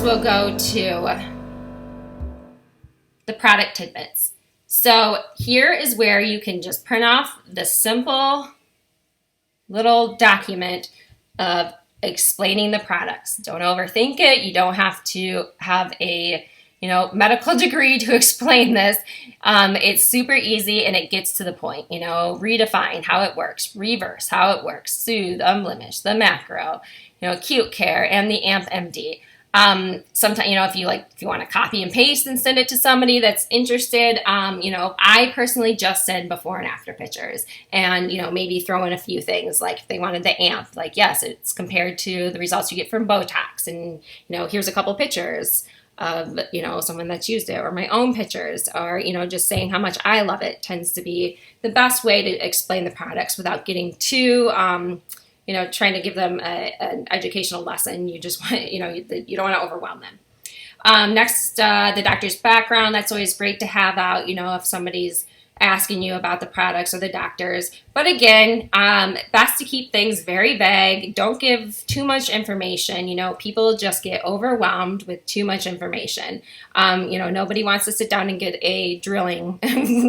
we'll go to the product tidbits. So here is where you can just print off the simple little document of explaining the products. Don't overthink it. You don't have to have a medical degree to explain this. It's super easy and it gets to the point. Redefine how it works, reverse how it works, soothe, unblemish, the macro, acute care, and the AMP MD. Sometimes, if you want to copy and paste and send it to somebody that's interested, I personally just send before and after pictures and, maybe throw in a few things like if they wanted the AMP, like, yes, it's compared to the results you get from Botox. And, here's a couple pictures of, someone that's used it, or my own pictures, or, just saying how much I love it tends to be the best way to explain the products without getting too, trying to give them an educational lesson. You just want, you don't want to overwhelm them. Next, the doctor's background. That's always great to have out, if somebody's asking you about the products or the doctors. But again, best to keep things very vague. Don't give too much information. People just get overwhelmed with too much information. Nobody wants to sit down and get a drilling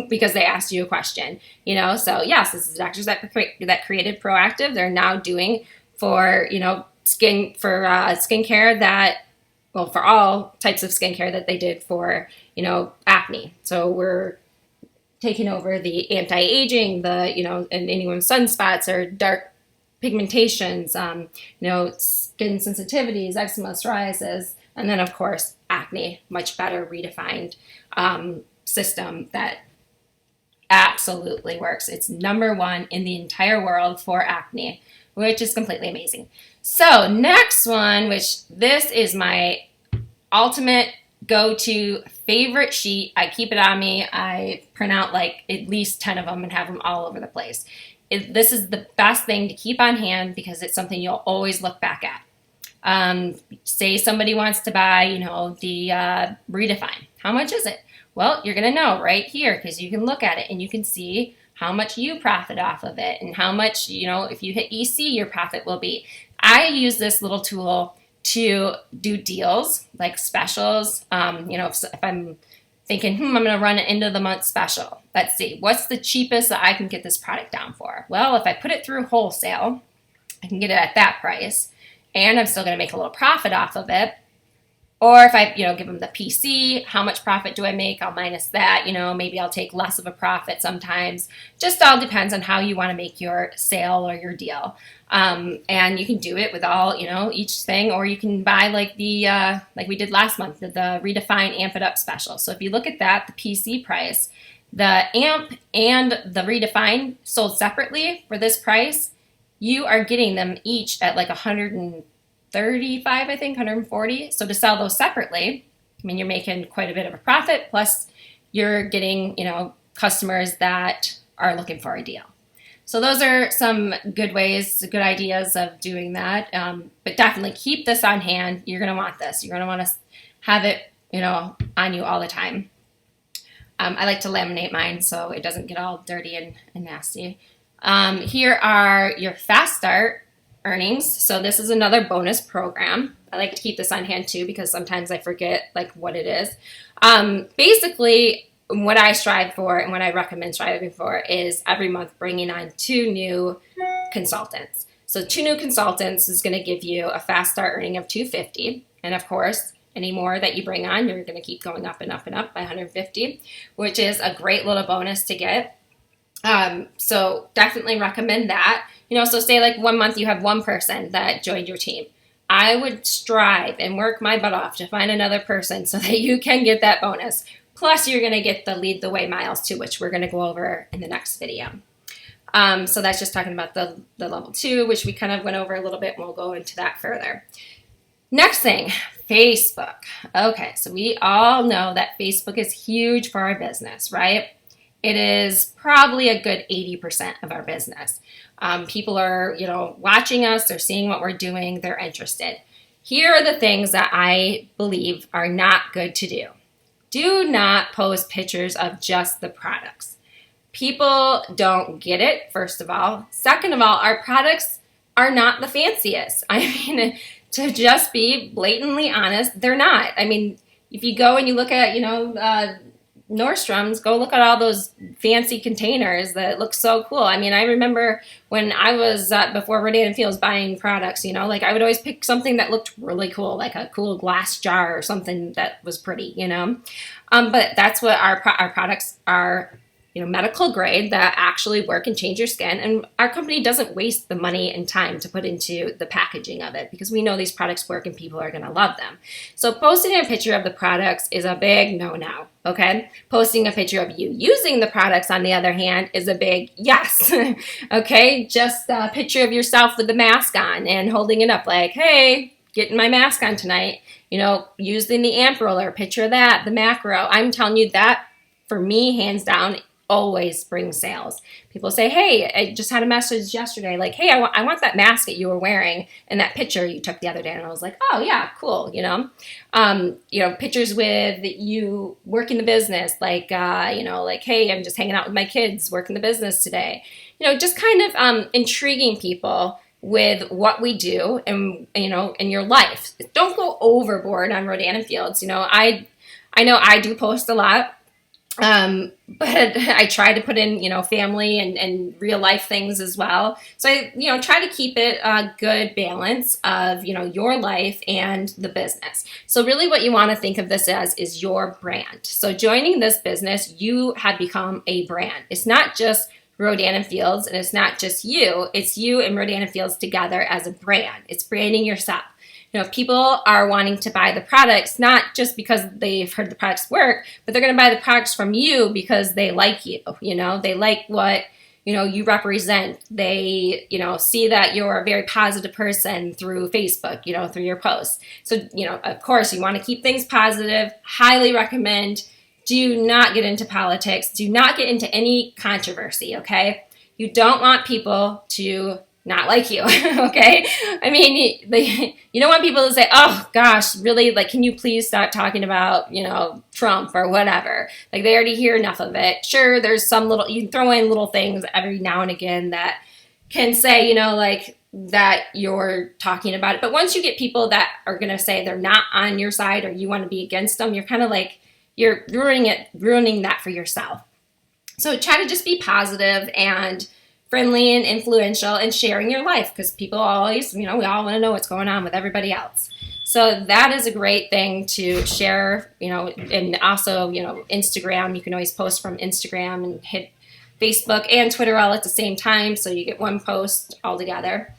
because they asked you a question. So yes, this is the doctors that created Proactiv. They're now doing for skincare that, well, for all types of skincare that they did for acne. So we're taking over the anti-aging, and anyone's sunspots or dark pigmentations, skin sensitivities, eczema, psoriasis, and then of course acne, much better redefined system that absolutely works. It's #1 in the entire world for acne, which is completely amazing. So next one, which this is my ultimate go-to favorite sheet. I keep it on me. I print out like at least 10 of them and have them all over the place. This is the best thing to keep on hand because it's something you'll always look back at. Say somebody wants to buy, the Redefine. How much is it? Well, you're going to know right here because you can look at it and you can see how much you profit off of it and how much, if you hit EC, your profit will be. I use this little tool to do deals like specials. If I'm thinking, I'm going to run an end of the month special. Let's see, what's the cheapest that I can get this product down for? Well, if I put it through wholesale, I can get it at that price and I'm still going to make a little profit off of it. Or if I, give them the PC, how much profit do I make? I'll minus that, maybe I'll take less of a profit sometimes. Just all depends on how you want to make your sale or your deal. And you can do it with all, each thing, or you can buy like like we did last month, the Redefine Amp It Up special. So if you look at that, the PC price, the Amp and the Redefine sold separately for this price, you are getting them each at like 135, I think, 140. So to sell those separately, you're making quite a bit of a profit. Plus you're getting, customers that are looking for a deal. So those are some good ways, good ideas of doing that. But definitely keep this on hand. You're going to want this. You're going to want to have it, on you all the time. I like to laminate mine so it doesn't get all dirty and nasty. Here are your Fast Start earnings. So this is another bonus program. I like to keep this on hand too because sometimes I forget like what it is. Basically, what I strive for and what I recommend striving for is every month bringing on 2 new consultants. So 2 new consultants is going to give you a Fast Start earning of $250. And of course, any more that you bring on, you're going to keep going up and up and up by $150, which is a great little bonus to get. So definitely recommend that. So say like 1 month you have 1 person that joined your team. I would strive and work my butt off to find another person so that you can get that bonus. Plus you're going to get the Lead the Way miles too, which we're going to go over in the next video. So that's just talking about the level 2, which we kind of went over a little bit and we'll go into that further. Next thing, Facebook. Okay, so we all know that Facebook is huge for our business, right? It is probably a good 80% of our business. People are, watching us, they're seeing what we're doing, they're interested. Here are the things that I believe are not good to do. Do not post pictures of just the products. People don't get it, first of all. Second of all, our products are not the fanciest. to just be blatantly honest, they're not. I mean, if you go and you look at, Nordstrom's, go look at all those fancy containers that look so cool. I mean, I remember when I was before Rodan and Fields buying products, like I would always pick something that looked really cool, like a cool glass jar or something that was pretty. But that's what our products are, medical grade that actually work and change your skin. And our company doesn't waste the money and time to put into the packaging of it because we know these products work and people are going to love them. So posting a picture of the products is a big no-no, okay? Posting a picture of you using the products, on the other hand, is a big yes, okay? Just a picture of yourself with the mask on and holding it up like, hey, getting my mask on tonight, using the amp roller, picture that, the macro. I'm telling you that, for me, hands down, always brings sales. People say, hey, I just had a message yesterday, like, hey, I want that mask that you were wearing and that picture you took the other day. And I was like, oh yeah, cool. Pictures with you working the business, like, like, hey, I'm just hanging out with my kids, working the business today. Just kind of intriguing people with what we do and, in your life. Don't go overboard on Rodan and Fields. I know I do post a lot. But I try to put in, family and real life things as well. So I, try to keep it a good balance of, your life and the business. So really what you want to think of this as is your brand. So joining this business, you have become a brand. It's not just Rodan and Fields, and it's not just you. It's you and Rodan and Fields together as a brand. It's branding yourself. People are wanting to buy the products, not just because they've heard the products work, but they're going to buy the products from you because they like you. They like what, you represent. They, see that you're a very positive person through Facebook, through your posts. So, of course, you want to keep things positive. Highly recommend. Do not get into politics. Do not get into any controversy, okay? You don't want people to not like you, okay? I mean, you don't want people to say, oh gosh, really, like, can you please stop talking about, Trump or whatever? Like, they already hear enough of it. Sure, there's some you can throw in little things every now and again that can say, like, that you're talking about it. But once you get people that are going to say they're not on your side or you want to be against them, you're kind of like, you're ruining that for yourself. So try to just be positive and friendly and influential and sharing your life, because people always, we all want to know what's going on with everybody else. So that is a great thing to share, and also, Instagram. You can always post from Instagram and hit Facebook and Twitter all at the same time, so you get one post all together.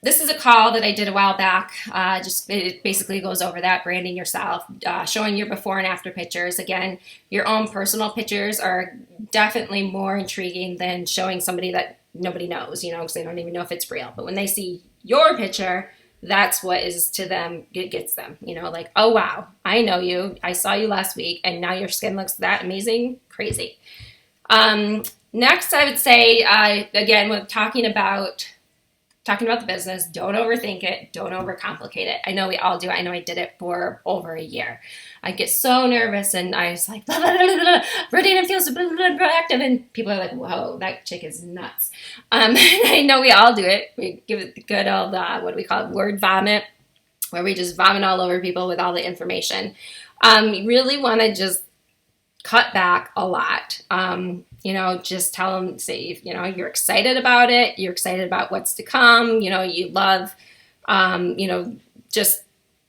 This is a call that I did a while back. It basically goes over that, branding yourself, showing your before and after pictures. Again, your own personal pictures are definitely more intriguing than showing somebody that nobody knows, because they don't even know if it's real. But when they see your picture, that's what is to them, it gets them, like, oh wow, I know you. I saw you last week and now your skin looks that amazing, crazy. Next, I would say, again, with talking about the business, don't overthink it, don't overcomplicate it. I know we all do. I know I did it for over a year. I get so nervous and I was like, blah, blah, blah, blah, blah. Rodan and Fields, blah, blah, blah, proactive, and people are like, whoa, that chick is nuts. I know we all do it. We give it the good old, what do we call it, word vomit, where we just vomit all over people with all the information. You really want to just cut back a lot. Just tell them, say, you're excited about it. You're excited about what's to come. You love, just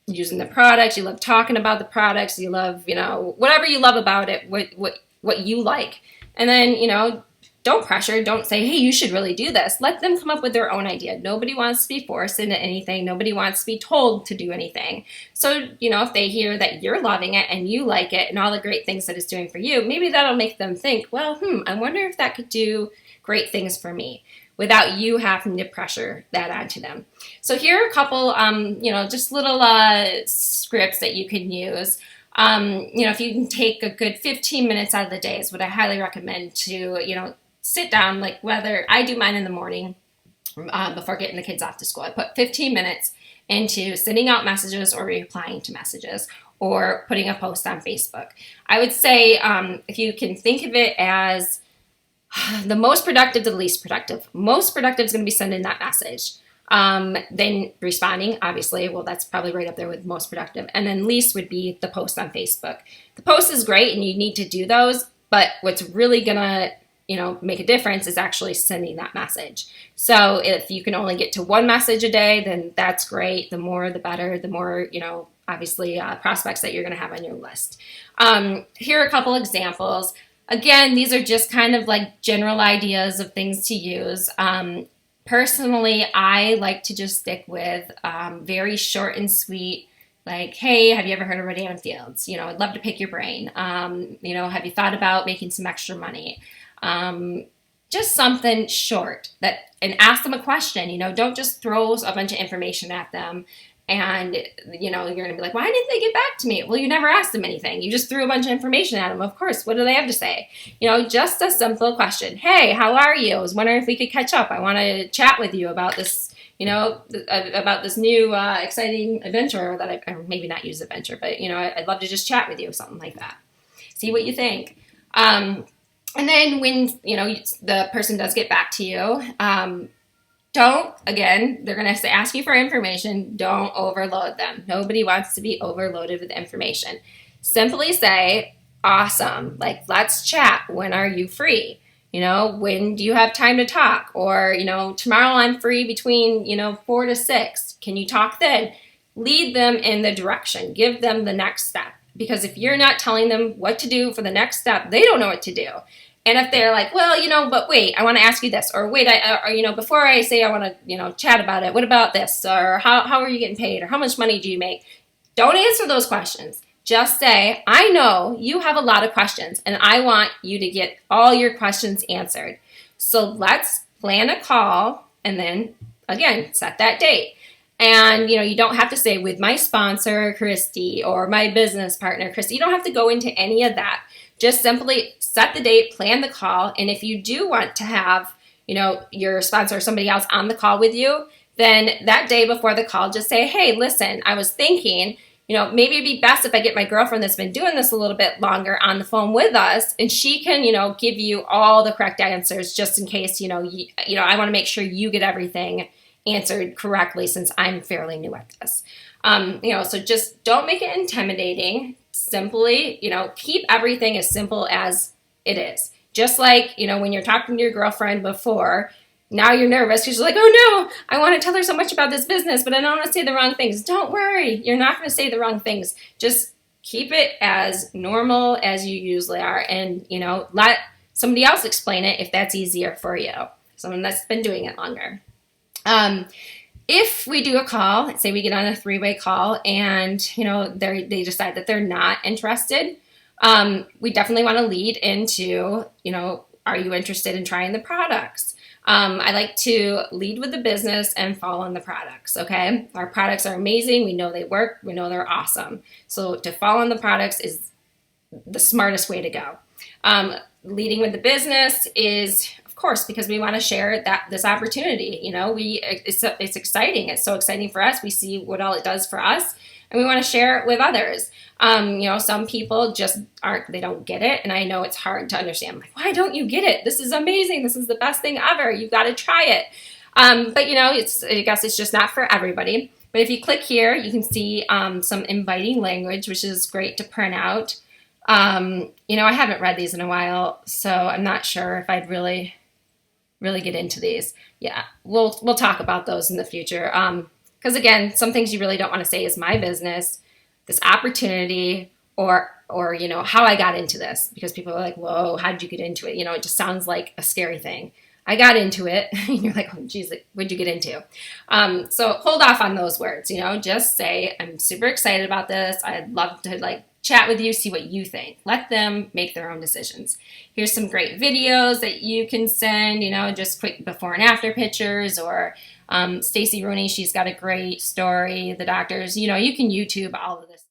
using the products. You love talking about the products. You love, whatever you love about it, what you like. And then, don't pressure. Don't say, hey, you should really do this. Let them come up with their own idea. Nobody wants to be forced into anything. Nobody wants to be told to do anything. So, if they hear that you're loving it and you like it and all the great things that it's doing for you, maybe that'll make them think, well, I wonder if that could do great things for me without you having to pressure that onto them. So here are a couple, just little scripts that you can use. If you can take a good 15 minutes out of the day is what I highly recommend to, sit down, like whether I do mine in the morning before getting the kids off to school. I put 15 minutes into sending out messages or replying to messages or putting a post on Facebook. I would say if you can think of it as the most productive to the least productive. Most productive is going to be sending that message. Then responding, obviously, well, that's probably right up there with most productive. And then least would be the post on Facebook. The post is great and you need to do those, but what's really gonna, make a difference is actually sending that message. So if you can only get to one message a day, then that's great. The more, the better. The more, obviously prospects that you're going to have on your list. Here are a couple examples. Again, these are just kind of like general ideas of things to use. Personally, I like to just stick with very short and sweet, like, hey, have you ever heard of Rodan Fields? I'd love to pick your brain. Have you thought about making some extra money? Just something short and ask them a question. Don't just throw a bunch of information at them. And, you're going to be like, why didn't they get back to me? Well, you never asked them anything. You just threw a bunch of information at them. Of course, what do they have to say? Just a simple question. Hey, how are you? I was wondering if we could catch up. I want to chat with you about this, about this new exciting adventure that I maybe not use adventure, but, I'd love to just chat with you, something like that. See what you think. And then when, the person does get back to you, they're going to ask you for information. Don't overload them. Nobody wants to be overloaded with information. Simply say, awesome, let's chat. When are you free? When do you have time to talk? Or, tomorrow I'm free between, 4 to 6. Can you talk then? Lead them in the direction. Give them the next step. Because if you're not telling them what to do for the next step, they don't know what to do. And if they're like, well, but wait, I want to ask you this, or wait, before I say I want to, chat about it, what about this, or how are you getting paid, or how much money do you make? Don't answer those questions. Just say, I know you have a lot of questions, and I want you to get all your questions answered. So let's plan a call, and then, again, set that date. And, you don't have to say with my sponsor, Christy, or my business partner, Christy. You don't have to go into any of that. Just simply set the date, plan the call, and if you do want to have, your sponsor or somebody else on the call with you, then that day before the call, just say, hey, listen, I was thinking, maybe it'd be best if I get my girlfriend that's been doing this a little bit longer on the phone with us, and she can, give you all the correct answers just in case, I want to make sure you get everything answered correctly since I'm fairly new at this. So just don't make it intimidating. Simply, keep everything as simple as it is. Just like, when you're talking to your girlfriend before, now you're nervous because you're like, oh no, I want to tell her so much about this business, but I don't want to say the wrong things. Don't worry. You're not going to say the wrong things. Just keep it as normal as you usually are. And, let somebody else explain it if that's easier for you. Someone that's been doing it longer. If we do a call, say we get on a 3-way call and, they decide that they're not interested, we definitely want to lead into, are you interested in trying the products? I like to lead with the business and fall on the products, okay? Our products are amazing. We know they work. We know they're awesome. So to fall on the products is the smartest way to go. Leading with the business is, of course, because we want to share this opportunity. It's exciting. It's so exciting for us. We see what all it does for us, and we want to share it with others. Some people just they don't get it, and I know it's hard to understand. I'm like, why don't you get it? This is amazing. This is the best thing ever. You've got to try it. But I guess it's just not for everybody. But if you click here, you can see some inviting language, which is great to print out. I haven't read these in a while, so I'm not sure if I'd really get into these. Yeah, we'll talk about those in the future. Because again, some things you really don't want to say is my business, this opportunity, or how I got into this, because people are like, whoa, how did you get into it? It just sounds like a scary thing. I got into it, and you're like, oh, geez, what'd you get into? So hold off on those words. Just say, I'm super excited about this. I'd love to chat with you, see what you think. Let them make their own decisions. Here's some great videos that you can send, just quick before and after pictures, or Stacey Rooney, she's got a great story. The doctors, you can YouTube all of this.